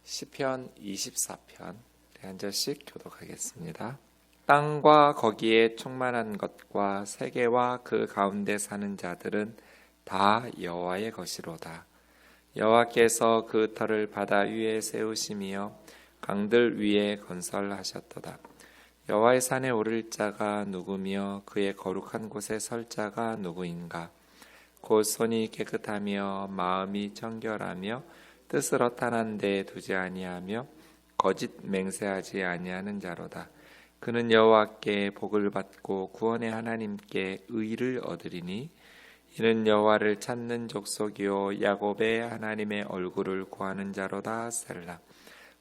시편 24편 한 절씩 교독하겠습니다. 땅과 거기에 충만한 것과 세계와 그 가운데 사는 자들은 다 여호와의 것이로다. 여호와께서 그 터를 바다 위에 세우시며 강들 위에 건설하셨도다. 여호와의 산에 오를 자가 누구며 그의 거룩한 곳에 설 자가 누구인가? 곧 손이 깨끗하며 마음이 정결하며 뜻을 허탄한 데 두지 아니하며 거짓 맹세하지 아니하는 자로다. 그는 여호와께 복을 받고 구원의 하나님께 의를 얻으리니 이는 여호와를 찾는 족속이요 야곱의 하나님의 얼굴을 구하는 자로다. 셀라.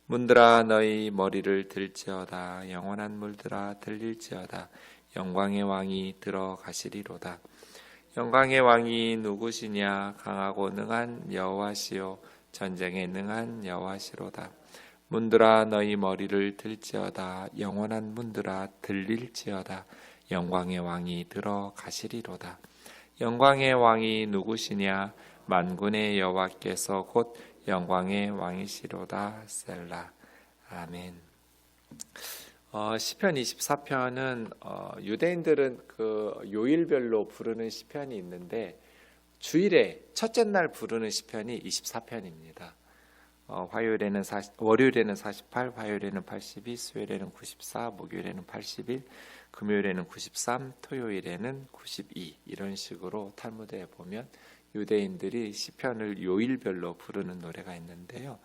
문들아 너희 머리를 들지어다. 영원한 물들아 들릴지어다. 영광의 왕이 들어가시리로다. 영광의 왕이 누구시냐? 강하고 능한 여호와시요 전쟁에 능한 여호와시로다. 문들아 너희 머리를 들지어다. 영원한 문들아 들릴지어다. 영광의 왕이 들어가시리로다. 영광의 왕이 누구시냐? 만군의 여호와께서 곧 영광의 왕이시로다. 셀라. 아멘. 시편 24편은 유대인들은 그 요일별로 부르는 시편이 있는데 주일에 첫째 날 부르는 시편이 24편입니다. 월요일에는 48, 화요일에는 82, 수요일에는 94, 목요일에는 81, 금요일에는 93, 토요일에는 92 이런 식으로 탈무드에 보면 유대인들이 시편을 요일별로 부르는 노래가 있는데요.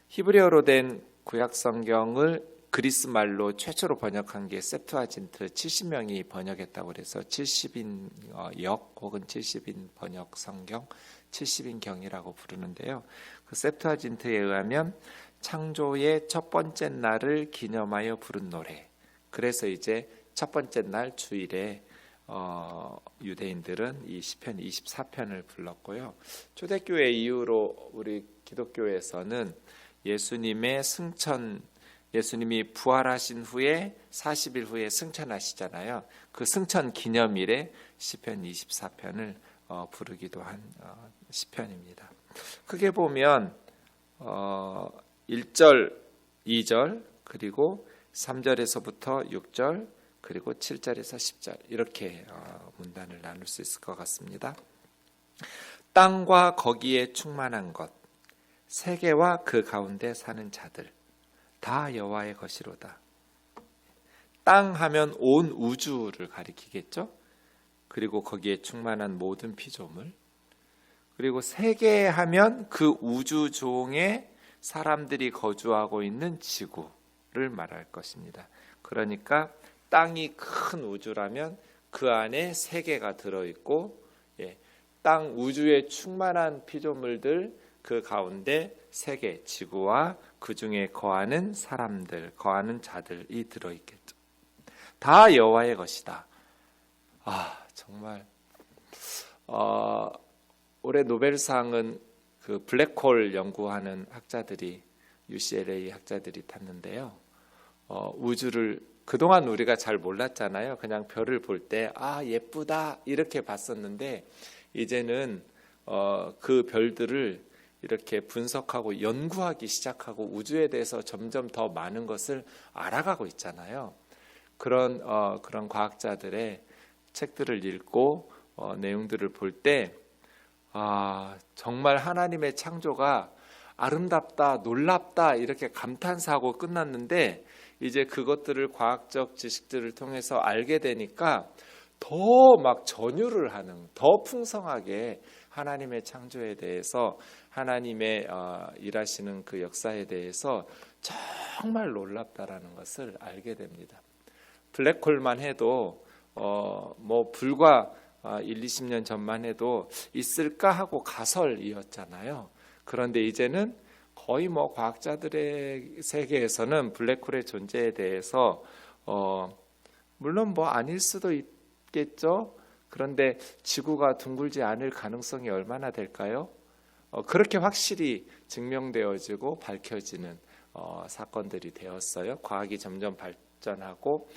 히브리어로 된 구약 성경을 그리스 말로 최초로 번역한 게 septuagin트 70명이 번역했다고 그래서 70인 역 혹은 70인 번역 성경 70인경이라고 부르는데요. 그 septuagin트에 의하면 창조의 첫 번째 날을 기념하여 부른 노래. 그래서 이제 첫 번째 날 주일에 유대인들은 이 시편 24편을 불렀고요. 초대교회 이후로 우리 기독교에서는 예수님의 승천, 예수님이 부활하신 후에 40일 후에 승천하시잖아요. 그 승천 기념일에 시편 24편을 부르기도 한 시편입니다. 크게 보면 1절, 2절, 그리고 3절에서부터 6절, 그리고 7절에서 10절 이렇게 문단을 나눌 수 있을 것 같습니다. 땅과 거기에 충만한 것, 세계와 그 가운데 사는 자들 다 여호와의 것이로다. 땅 하면 온 우주를 가리키겠죠. 그리고 거기에 충만한 모든 피조물, 그리고 세계 하면 그 우주 종에 사람들이 거주하고 있는 지구를 말할 것입니다. 그러니까 땅이 큰 우주라면 그 안에 세계가 들어있고, 땅 우주에 충만한 피조물들 그 가운데 세계, 지구와 그 중에 거하는 사람들, 거하는 자들이 들어있겠죠. 다 여호와의 것이다. 정말 올해 노벨상은 그 블랙홀 연구하는 학자들이 UCLA 학자들이 탔는데요. 우주를 그동안 우리가 잘 몰랐잖아요. 그냥 별을 볼 때 예쁘다 이렇게 봤었는데 이제는 그 별들을 이렇게 분석하고 연구하기 시작하고 우주에 대해서 점점 더 많은 것을 알아가고 있잖아요. 그런 과학자들의 책들을 읽고 내용들을 볼 때 정말 하나님의 창조가 아름답다, 놀랍다 이렇게 감탄사하고 끝났는데 이제 그것들을 과학적 지식들을 통해서 알게 되니까 더 막 전율을 하는, 더 풍성하게 하나님의 창조에 대해서 하나님의 일하시는 그 역사에 대해서 정말 놀랍다라는 것을 알게 됩니다. 블랙홀만 해도 불과 1-20년 전만 해도 있을까 하고 가설이었잖아요. 그런데 이제는 거의 과학자들의 세계에서는 블랙홀의 존재에 대해서 물론 아닐 수도 있겠죠. 그런데 지구가 둥글지 않을 가능성이 얼마나 될까요? 그렇게 확실히 증명되어지고 밝혀지는 사건들이 되었어요. 과학이 점점 발전하고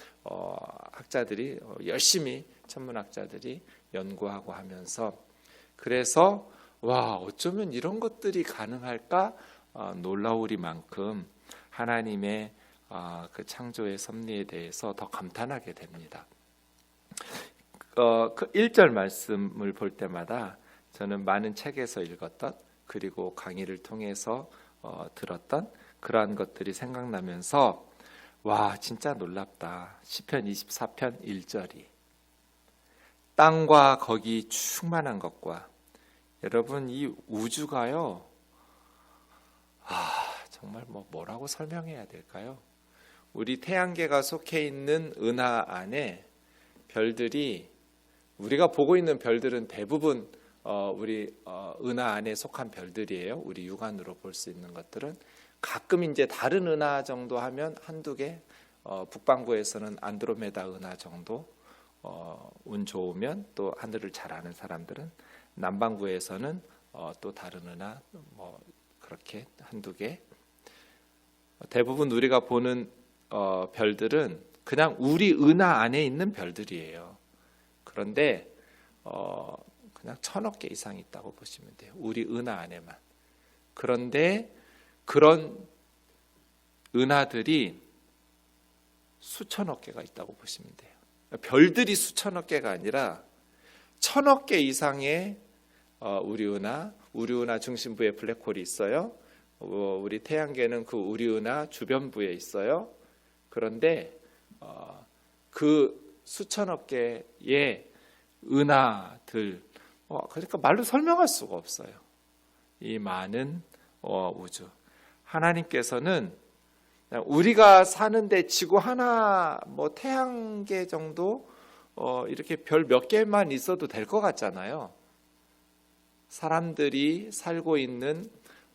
학자들이 열심히 천문학자들이 연구하고 하면서 그래서 어쩌면 이런 것들이 가능할까 놀라우리만큼 하나님의 그 창조의 섭리에 대해서 더 감탄하게 됩니다. 그 1절 말씀을 볼 때마다 저는 많은 책에서 읽었던 그리고 강의를 통해서 들었던 그러한 것들이 생각나면서 와 진짜 놀랍다. 시편 24편 1절이 땅과 거기 충만한 것과 여러분 이 우주가요 정말 뭐라고 설명해야 될까요? 우리 태양계가 속해 있는 은하 안에 별들이 우리가 보고 있는 별들은 대부분 우리 은하 안에 속한 별들이에요. 우리 육안으로 볼 수 있는 것들은 가끔 이제 다른 은하 정도 하면 한두 개, 북반구에서는 안드로메다 은하 정도 운 좋으면 또 하늘을 잘 아는 사람들은 남반구에서는 또 다른 은하 그렇게 한두 개. 대부분 우리가 보는 별들은 그냥 우리 은하 안에 있는 별들이에요. 그런데 그냥 1000억 개 이상 있다고 보시면 돼요. 우리 은하 안에만. 그런데 그런 은하들이 수천억 개가 있다고 보시면 돼요. 별들이 수천억 개가 아니라 1000억 개 이상의 우리 은하 중심부에 블랙홀이 있어요. 우리 태양계는 그 우리 은하 주변부에 있어요. 그런데 그 수천억 개의 은하들 그러니까 말로 설명할 수가 없어요. 이 많은 우주 하나님께서는 우리가 사는데 지구 하나 태양계 정도 이렇게 별 몇 개만 있어도 될 것 같잖아요. 사람들이 살고 있는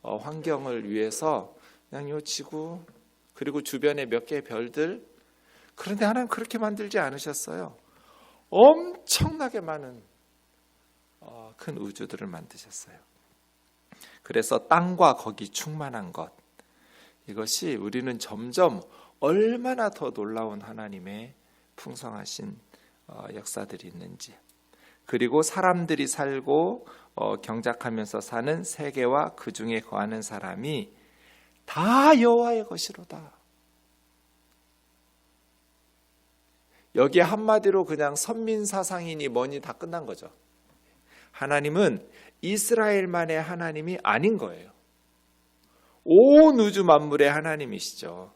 환경을 위해서 그냥 요 지구 그리고 주변에 몇 개의 별들 그런데 하나님 그렇게 만들지 않으셨어요. 엄청나게 많은 큰 우주들을 만드셨어요. 그래서 땅과 거기 충만한 것 이것이 우리는 점점 얼마나 더 놀라운 하나님의 풍성하신 역사들이 있는지 그리고 사람들이 살고 경작하면서 사는 세계와 그 중에 거하는 사람이 다 여호와의 것이로다. 여기에 한마디로 그냥 선민사상이니 뭐니 다 끝난 거죠. 하나님은 이스라엘만의 하나님이 아닌 거예요. 온 우주 만물의 하나님이시죠.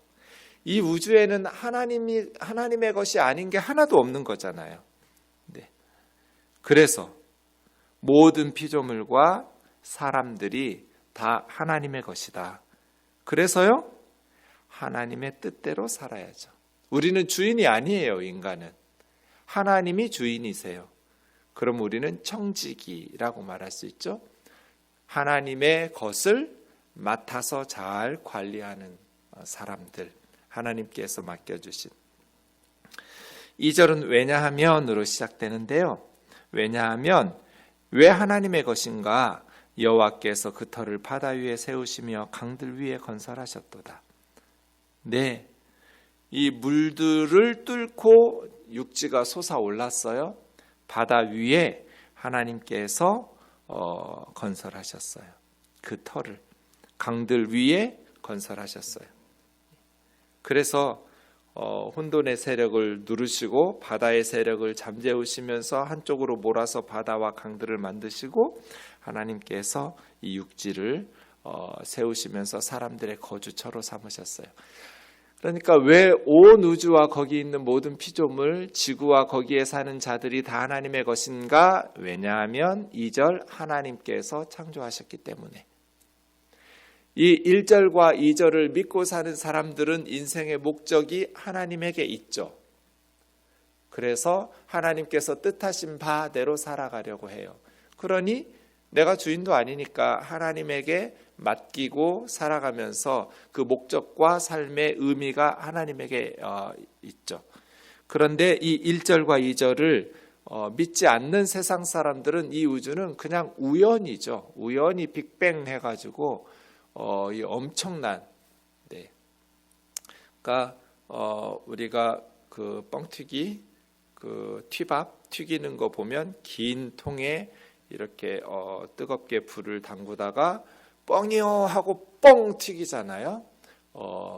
이 우주에는 하나님의 것이 아닌 게 하나도 없는 거잖아요. 네. 그래서 모든 피조물과 사람들이 다 하나님의 것이다. 그래서요, 하나님의 뜻대로 살아야죠. 우리는 주인이 아니에요, 인간은. 하나님이 주인이세요. 그럼 우리는 청지기라고 말할 수 있죠. 하나님의 것을 맡아서 잘 관리하는 사람들, 하나님께서 맡겨주신. 2절은 왜냐하면으로 시작되는데요. 왜냐하면 왜 하나님의 것인가? 여호와께서 그 터를 바다 위에 세우시며 강들 위에 건설하셨도다. 네, 이 물들을 뚫고 육지가 솟아올랐어요. 바다 위에 하나님께서 건설하셨어요. 그 터를 강들 위에 건설하셨어요. 그래서 혼돈의 세력을 누르시고 바다의 세력을 잠재우시면서 한쪽으로 몰아서 바다와 강들을 만드시고 하나님께서 이 육지를 세우시면서 사람들의 거주처로 삼으셨어요. 그러니까 왜 온 우주와 거기 있는 모든 피조물, 지구와 거기에 사는 자들이 다 하나님의 것인가? 왜냐하면 2절 하나님께서 창조하셨기 때문에. 이 1절과 2절을 믿고 사는 사람들은 인생의 목적이 하나님에게 있죠. 그래서 하나님께서 뜻하신 바대로 살아가려고 해요. 그러니 내가 주인도 아니니까 하나님에게 맡기고 살아가면서 그 목적과 삶의 의미가 하나님에게 있죠. 그런데 이 1절과 2절을 믿지 않는 세상 사람들은 이 우주는 그냥 우연이죠. 우연히 빅뱅 해가지고 이 엄청난, 네. 그러니까 우리가 그 뻥튀기, 그 튀밥 튀기는 거 보면 긴 통에 이렇게 뜨겁게 불을 담그다가 뻥이요 하고 뻥 튀기잖아요.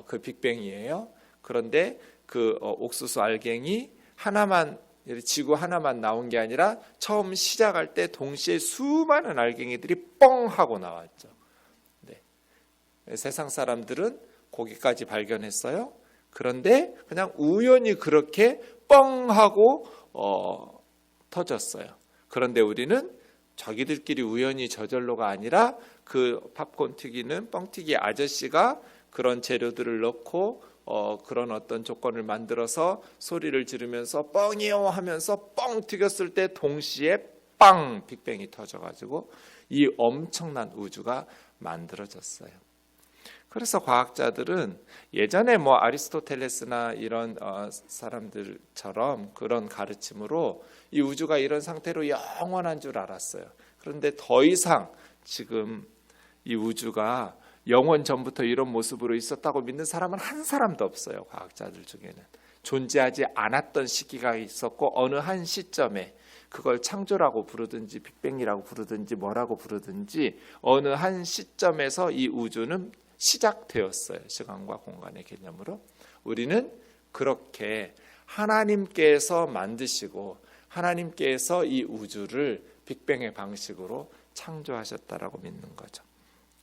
그 빅뱅이에요. 그런데 그 옥수수 알갱이 하나만, 지구 하나만 나온 게 아니라 처음 시작할 때 동시에 수많은 알갱이들이 뻥 하고 나왔죠. 네. 세상 사람들은 거기까지 발견했어요. 그런데 그냥 우연히 그렇게 뻥 하고 터졌어요. 그런데 우리는 자기들끼리 우연히 저절로가 아니라 그 팝콘 튀기는 뻥튀기 아저씨가 그런 재료들을 넣고 그런 어떤 조건을 만들어서 소리를 지르면서 뻥이요 하면서 뻥 튀겼을 때 동시에 빵 빅뱅이 터져가지고 이 엄청난 우주가 만들어졌어요. 그래서 과학자들은 예전에 뭐 아리스토텔레스나 이런 사람들처럼 그런 가르침으로 이 우주가 이런 상태로 영원한 줄 알았어요. 그런데 더 이상 지금 이 우주가 영원 전부터 이런 모습으로 있었다고 믿는 사람은 한 사람도 없어요. 과학자들 중에는. 존재하지 않았던 시기가 있었고 어느 한 시점에 그걸 창조라고 부르든지 빅뱅이라고 부르든지 뭐라고 부르든지 어느 한 시점에서 이 우주는 시작되었어요. 시간과 공간의 개념으로. 우리는 그렇게 하나님께서 만드시고 하나님께서 이 우주를 빅뱅의 방식으로 창조하셨다라고 믿는 거죠.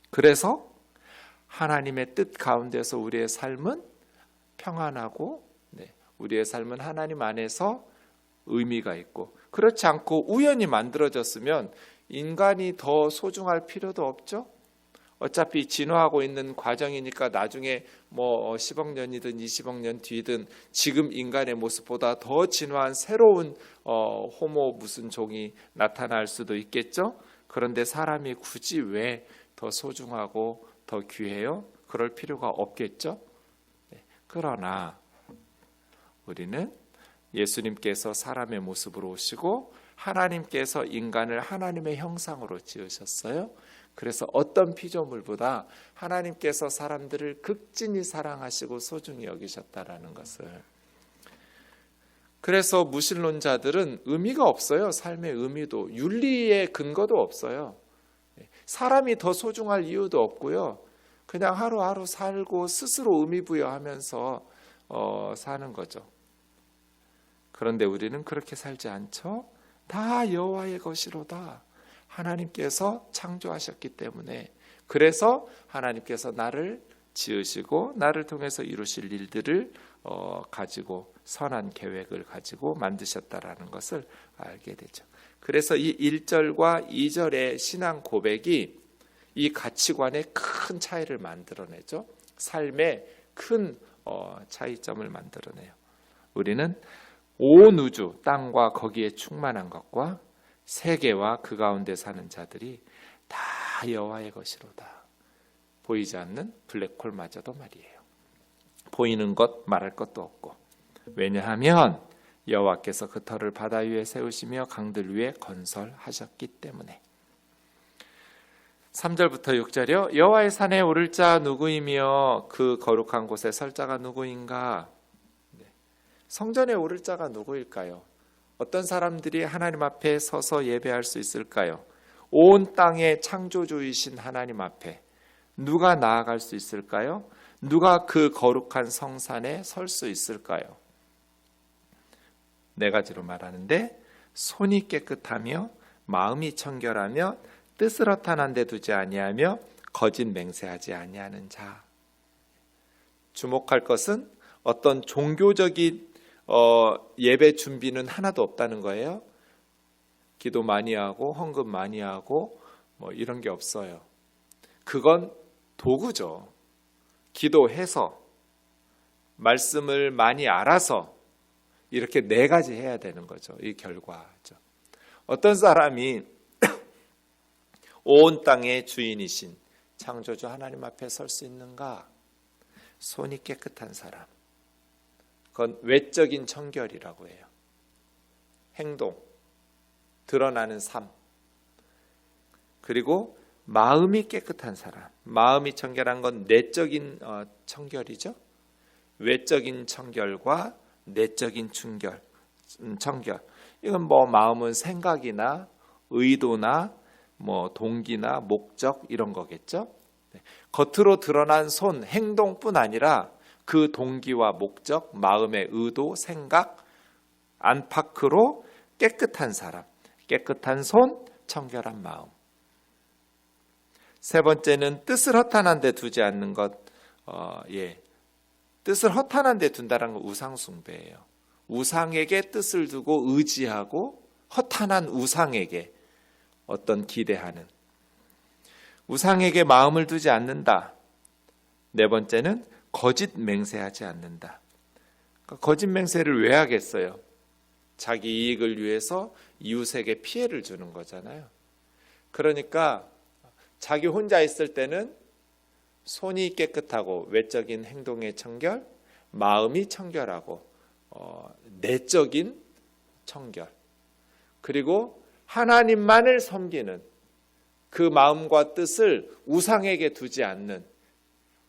그래서 하나님의 뜻 가운데서 우리의 삶은 평안하고 우리의 삶은 하나님 안에서 의미가 있고, 그렇지 않고 우연히 만들어졌으면 인간이 더 소중할 필요도 없죠. 어차피 진화하고 있는 과정이니까 나중에 뭐 10억 년이든 20억 년 뒤든 지금 인간의 모습보다 더 진화한 새로운 호모 무슨 종이 나타날 수도 있겠죠. 그런데 사람이 굳이 왜 더 소중하고 더 귀해요? 그럴 필요가 없겠죠. 그러나 우리는 예수님께서 사람의 모습으로 오시고 하나님께서 인간을 하나님의 형상으로 지으셨어요. 그래서 어떤 피조물보다 하나님께서 사람들을 극진히 사랑하시고 소중히 여기셨다라는 것을. 그래서 무신론자들은 의미가 없어요. 삶의 의미도, 윤리의 근거도 없어요. 사람이 더 소중할 이유도 없고요. 그냥 하루하루 살고 스스로 의미 부여하면서 사는 거죠. 그런데 우리는 그렇게 살지 않죠. 다 여호와의 것이로다. 하나님께서 창조하셨기 때문에, 그래서 하나님께서 나를 지으시고 나를 통해서 이루실 일들을 가지고 선한 계획을 가지고 만드셨다라는 것을 알게 되죠. 그래서 이 1절과 2절의 신앙 고백이 이 가치관의 큰 차이를 만들어내죠. 삶의 큰 차이점을 만들어내요. 우리는 온 우주, 땅과 거기에 충만한 것과 세계와 그 가운데 사는 자들이 다 여호와의 것이로다. 보이지 않는 블랙홀마저도 말이에요. 보이는 것 말할 것도 없고. 왜냐하면 여호와께서 그 터를 바다 위에 세우시며 강들 위에 건설하셨기 때문에. 3절부터 6절이요. 여호와의 산에 오를 자 누구이며 그 거룩한 곳에 설 자가 누구인가? 성전에 오를 자가 누구일까요? 어떤 사람들이 하나님 앞에 서서 예배할 수 있을까요? 온 땅의 창조주이신 하나님 앞에 누가 나아갈 수 있을까요? 누가 그 거룩한 성산에 설 수 있을까요? 네 가지로 말하는데, 손이 깨끗하며 마음이 청결하며 뜻을 허탄한 데 두지 아니하며 거짓 맹세하지 아니하는 자. 주목할 것은 어떤 종교적인 예배 준비는 하나도 없다는 거예요. 기도 많이 하고 헌금 많이 하고 뭐 이런 게 없어요. 그건 도구죠. 기도해서 말씀을 많이 알아서 이렇게 네 가지 해야 되는 거죠. 이 결과죠. 어떤 사람이 온 땅의 주인이신 창조주 하나님 앞에 설 수 있는가? 손이 깨끗한 사람. 그건 외적인 청결이라고 해요. 행동, 드러나는 삶. 그리고 마음이 깨끗한 사람. 마음이 청결한 건 내적인 청결이죠. 외적인 청결과 내적인 청결. 이건 뭐 마음은 생각이나 의도나 뭐 동기나 목적 이런 거겠죠. 겉으로 드러난 손, 행동뿐 아니라 그 동기와 목적, 마음의 의도, 생각, 안팎으로 깨끗한 사람, 깨끗한 손, 청결한 마음. 세 번째는 뜻을 허탄한 데 두지 않는 것. 뜻을 허탄한 데 둔다는 건 우상숭배예요. 우상에게 뜻을 두고 의지하고 허탄한 우상에게 어떤 기대하는, 우상에게 마음을 두지 않는다. 네 번째는 거짓 맹세하지 않는다. 그러니까 거짓 맹세를 왜 하겠어요? 자기 이익을 위해서 이웃에게 피해를 주는 거잖아요. 그러니까 자기 혼자 있을 때는 손이 깨끗하고 외적인 행동의 청결, 마음이 청결하고 내적인 청결, 그리고 하나님만을 섬기는 그 마음과 뜻을 우상에게 두지 않는,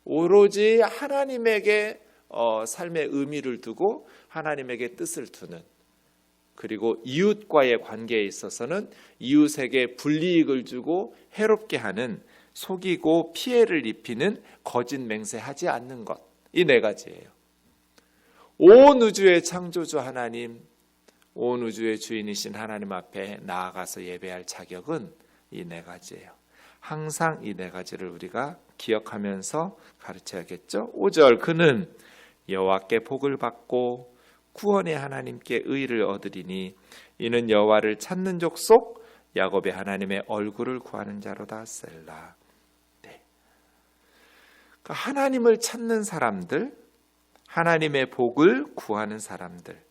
오로지 하나님에게 삶의 의미를 두고 하나님에게 뜻을 두는, 그리고 이웃과의 관계에 있어서는 이웃에게 불이익을 주고 해롭게 하는, 속이고 피해를 입히는 거짓 맹세하지 않는 것. 이 네 가지예요. 온 우주의 창조주 하나님, 온 우주의 주인이신 하나님 앞에 나아가서 예배할 자격은 이 네 가지예요. 항상 이 네 가지를 우리가 기억하면서 가르쳐야겠죠. 5절, 그는 여호와께 복을 받고 구원의 하나님께 의를 얻으리니 이는 여호와를 찾는 족속 야곱의 하나님의 얼굴을 구하는 자로다. 셀라. 네. 그러니까 하나님을 찾는 사람들, 하나님의 복을 구하는 사람들,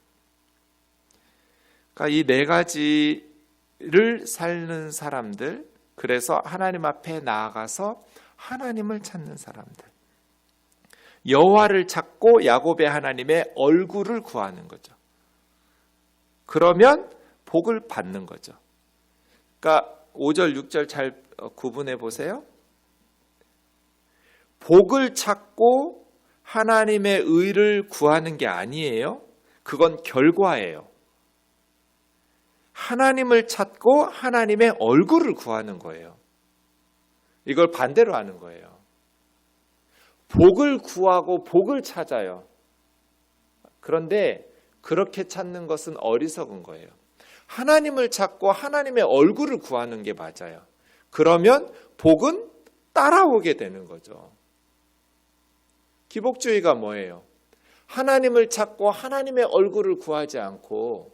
그러니까 이 네 가지를 삶는 사람들, 그래서 하나님 앞에 나아가서 하나님을 찾는 사람들, 여호와를 찾고 야곱의 하나님의 얼굴을 구하는 거죠. 그러면 복을 받는 거죠. 그러니까 5절, 6절 잘 구분해 보세요. 복을 찾고 하나님의 의를 구하는 게 아니에요. 그건 결과예요. 하나님을 찾고 하나님의 얼굴을 구하는 거예요. 이걸 반대로 하는 거예요. 복을 구하고 복을 찾아요. 그런데 그렇게 찾는 것은 어리석은 거예요. 하나님을 찾고 하나님의 얼굴을 구하는 게 맞아요. 그러면 복은 따라오게 되는 거죠. 기복주의가 뭐예요? 하나님을 찾고 하나님의 얼굴을 구하지 않고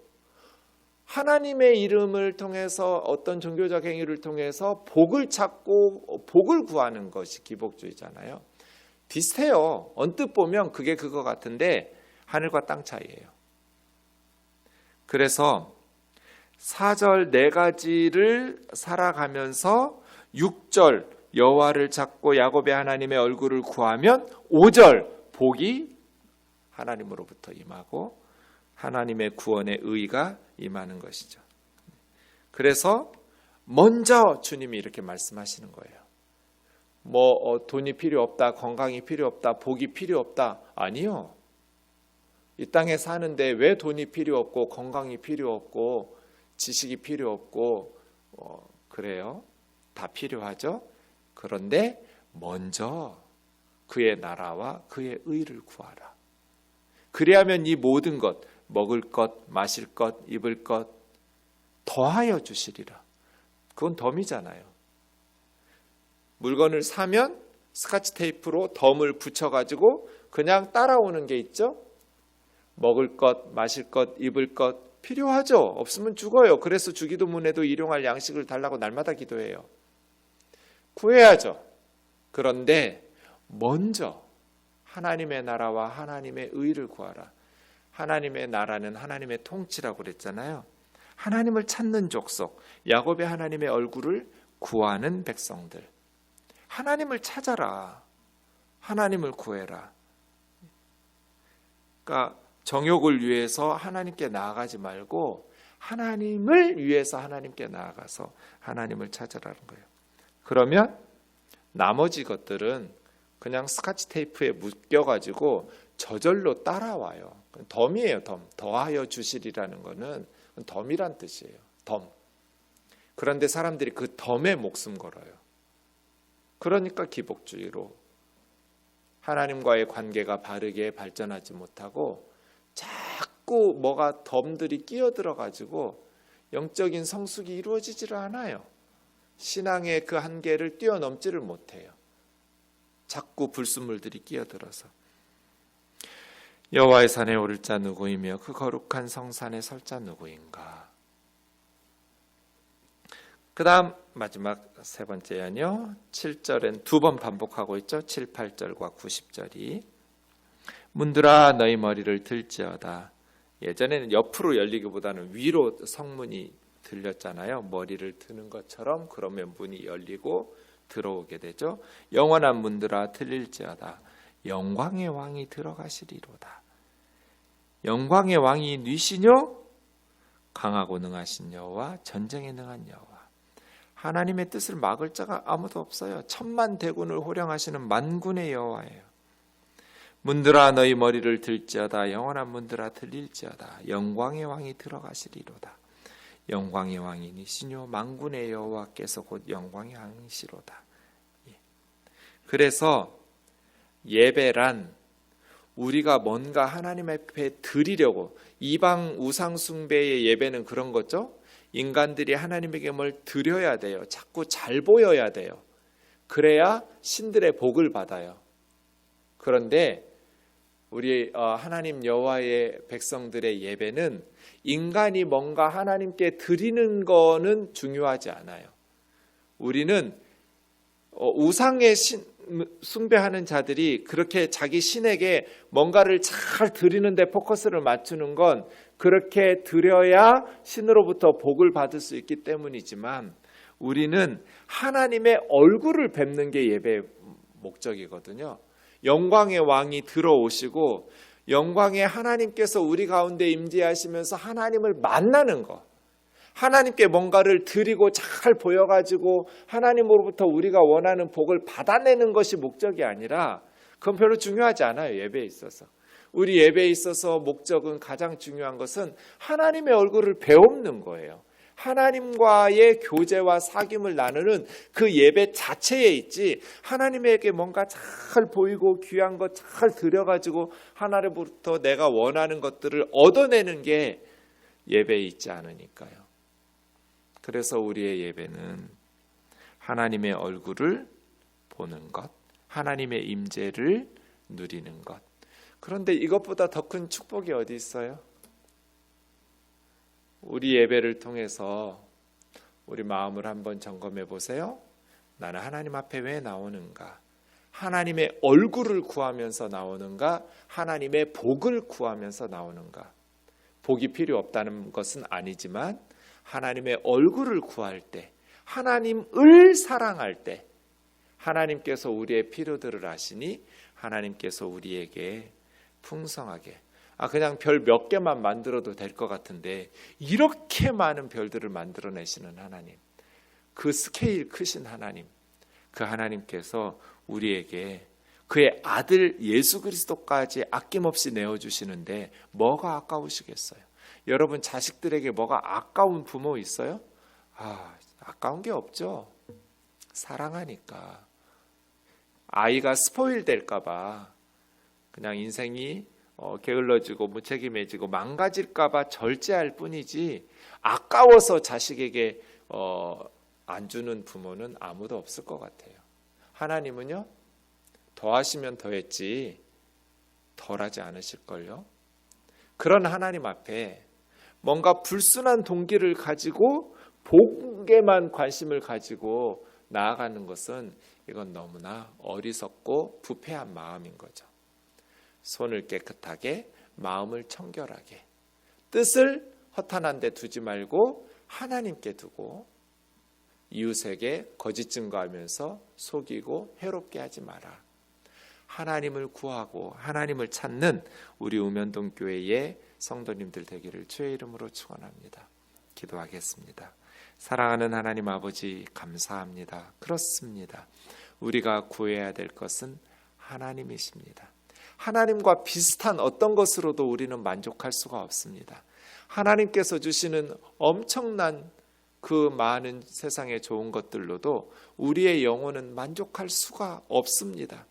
하나님의 이름을 통해서 어떤 종교적 행위를 통해서 복을 찾고 복을 구하는 것이 기복주의잖아요. 비슷해요. 언뜻 보면 그게 그거 같은데 하늘과 땅 차이예요. 그래서 4절 네 가지를 살아가면서 6절 여호와를 찾고 야곱의 하나님의 얼굴을 구하면 5절 복이 하나님으로부터 임하고 하나님의 구원의 의가 임하는 것이죠. 그래서 먼저 주님이 이렇게 말씀하시는 거예요. 돈이 필요 없다, 건강이 필요 없다, 복이 필요 없다. 아니요. 이 땅에 사는데 왜 돈이 필요 없고 건강이 필요 없고 지식이 필요 없고 그래요? 다 필요하죠. 그런데 먼저 그의 나라와 그의 의를 구하라. 그리하면 이 모든 것, 먹을 것, 마실 것, 입을 것 더하여 주시리라. 그건 덤이잖아요. 물건을 사면 스카치 테이프로 덤을 붙여가지고 그냥 따라오는 게 있죠. 먹을 것, 마실 것, 입을 것 필요하죠. 없으면 죽어요. 그래서 주기도문에도 일용할 양식을 달라고 날마다 기도해요. 구해야죠. 그런데 먼저 하나님의 나라와 하나님의 의를 구하라. 하나님의 나라는 하나님의 통치라고 그랬잖아요. 하나님을 찾는 족속, 야곱의 하나님의 얼굴을 구하는 백성들. 하나님을 찾아라. 하나님을 구해라. 그러니까 정욕을 위해서 하나님께 나아가지 말고 하나님을 위해서 하나님께 나아가서 하나님을 찾아라는 거예요. 그러면 나머지 것들은 그냥 스카치 테이프에 묶여가지고 저절로 따라와요. 덤이에요, 덤. 더하여 주시리라는 거는 덤이란 뜻이에요. 덤. 그런데 사람들이 그 덤에 목숨 걸어요. 그러니까 기복주의로 하나님과의 관계가 바르게 발전하지 못하고 자꾸 뭐가 덤들이 끼어들어 가지고 영적인 성숙이 이루어지지를 않아요. 신앙의 그 한계를 뛰어넘지를 못해요. 자꾸 불순물들이 끼어들어서. 여호와의 산에 오를 자 누구이며 그 거룩한 성산에 설 자 누구인가. 그 다음 마지막 세 번째는요. 7절엔 두 번 반복하고 있죠. 7, 8절과 90절이 문들아 너희 머리를 들지어다. 예전에는 옆으로 열리기보다는 위로 성문이 들렸잖아요. 머리를 드는 것처럼. 그러면 문이 열리고 들어오게 되죠. 영원한 문들아 들릴지어다. 영광의 왕이 들어가시리로다. 영광의 왕이 뉘시뇨? 강하고 능하신 여호와, 전쟁에 능한 여호와. 하나님의 뜻을 막을 자가 아무도 없어요. 천만 대군을 호령하시는 만군의 여호와예요. 문들아 너희 머리를 들지어다. 영원한 문들아 들릴지어다. 영광의 왕이 들어가시리로다. 영광의 왕이니시뇨 만군의 여호와께서 곧 영광의 왕이시로다. 그래서 예배란 우리가 뭔가 하나님 앞에 드리려고, 이방 우상 숭배의 예배는 그런 거죠. 인간들이 하나님에게 뭘 드려야 돼요. 자꾸 잘 보여야 돼요. 그래야 신들의 복을 받아요. 그런데 우리 하나님 여호와의 백성들의 예배는 인간이 뭔가 하나님께 드리는 거는 중요하지 않아요. 우리는 우상의 숭배하는 자들이 그렇게 자기 신에게 뭔가를 잘 드리는데 포커스를 맞추는 건 그렇게 드려야 신으로부터 복을 받을 수 있기 때문이지만, 우리는 하나님의 얼굴을 뵙는 게 예배의 목적이거든요. 영광의 왕이 들어오시고 영광의 하나님께서 우리 가운데 임재하시면서 하나님을 만나는 것, 하나님께 뭔가를 드리고 잘 보여가지고 하나님으로부터 우리가 원하는 복을 받아내는 것이 목적이 아니라, 그건 별로 중요하지 않아요. 예배에 있어서. 우리 예배에 있어서 목적은, 가장 중요한 것은 하나님의 얼굴을 배우는 거예요. 하나님과의 교제와 사귐을 나누는 그 예배 자체에 있지, 하나님에게 뭔가 잘 보이고 귀한 것 잘 드려가지고 하나님으로부터 내가 원하는 것들을 얻어내는 게 예배에 있지 않으니까요. 그래서 우리의 예배는 하나님의 얼굴을 보는 것, 하나님의 임재를 누리는 것. 그런데 이것보다 더 큰 축복이 어디 있어요? 우리 예배를 통해서 우리 마음을 한번 점검해 보세요. 나는 하나님 앞에 왜 나오는가? 하나님의 얼굴을 구하면서 나오는가? 하나님의 복을 구하면서 나오는가? 복이 필요 없다는 것은 아니지만 하나님의 얼굴을 구할 때, 하나님을 사랑할 때 하나님께서 우리의 필요들을 아시니 하나님께서 우리에게 풍성하게, 그냥 별 몇 개만 만들어도 될 것 같은데 이렇게 많은 별들을 만들어내시는 하나님, 그 스케일 크신 하나님, 그 하나님께서 우리에게 그의 아들 예수 그리스도까지 아낌없이 내어주시는데 뭐가 아까우시겠어요? 여러분 자식들에게 뭐가 아까운 부모 있어요? 아까운 게 없죠. 사랑하니까. 아이가 스포일 될까 봐, 그냥 인생이 게을러지고 무책임해지고 망가질까 봐 절제할 뿐이지, 아까워서 자식에게 안 주는 부모는 아무도 없을 것 같아요. 하나님은요, 더하시면 더했지 덜하지 않으실걸요. 그런 하나님 앞에 뭔가 불순한 동기를 가지고 복에만 관심을 가지고 나아가는 것은, 이건 너무나 어리석고 부패한 마음인 거죠. 손을 깨끗하게, 마음을 청결하게, 뜻을 허탄한 데 두지 말고 하나님께 두고, 이웃에게 거짓 증거하면서 속이고 해롭게 하지 마라. 하나님을 구하고 하나님을 찾는 우리 우면동 교회의 성도님들 되기를 주의 이름으로 축원합니다. 기도하겠습니다. 사랑하는 하나님 아버지, 감사합니다. 그렇습니다. 우리가 구해야 될 것은 하나님이십니다. 하나님과 비슷한 어떤 것으로도 우리는 만족할 수가 없습니다. 하나님께서 주시는 엄청난 그 많은 세상의 좋은 것들로도 우리의 영혼은 만족할 수가 없습니다.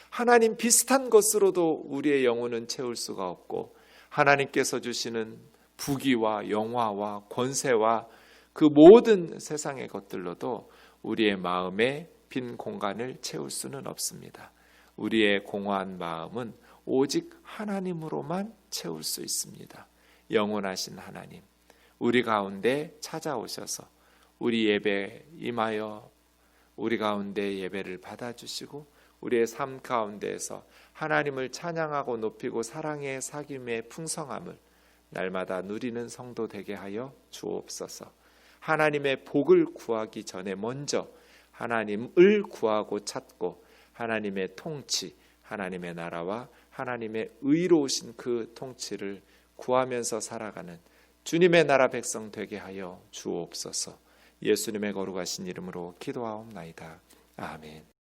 하나님 비슷한 것으로도 우리의 영혼은 채울 수가 없고, 하나님께서 주시는 부귀와 영화와 권세와 그 모든 세상의 것들로도 우리의 마음에 빈 공간을 채울 수는 없습니다. 우리의 공허한 마음은 오직 하나님으로만 채울 수 있습니다. 영원하신 하나님, 우리 가운데 찾아오셔서 우리 예배에 임하여 우리 가운데 예배를 받아주시고, 우리의 삶 가운데에서 하나님을 찬양하고 높이고 사랑의 사귐의 풍성함을 날마다 누리는 성도 되게 하여 주옵소서. 하나님의 복을 구하기 전에 먼저 하나님을 구하고 찾고, 하나님의 통치, 하나님의 나라와 하나님의 의로우신 그 통치를 구하면서 살아가는 주님의 나라 백성 되게 하여 주옵소서. 예수님의 거룩하신 이름으로 기도하옵나이다. 아멘.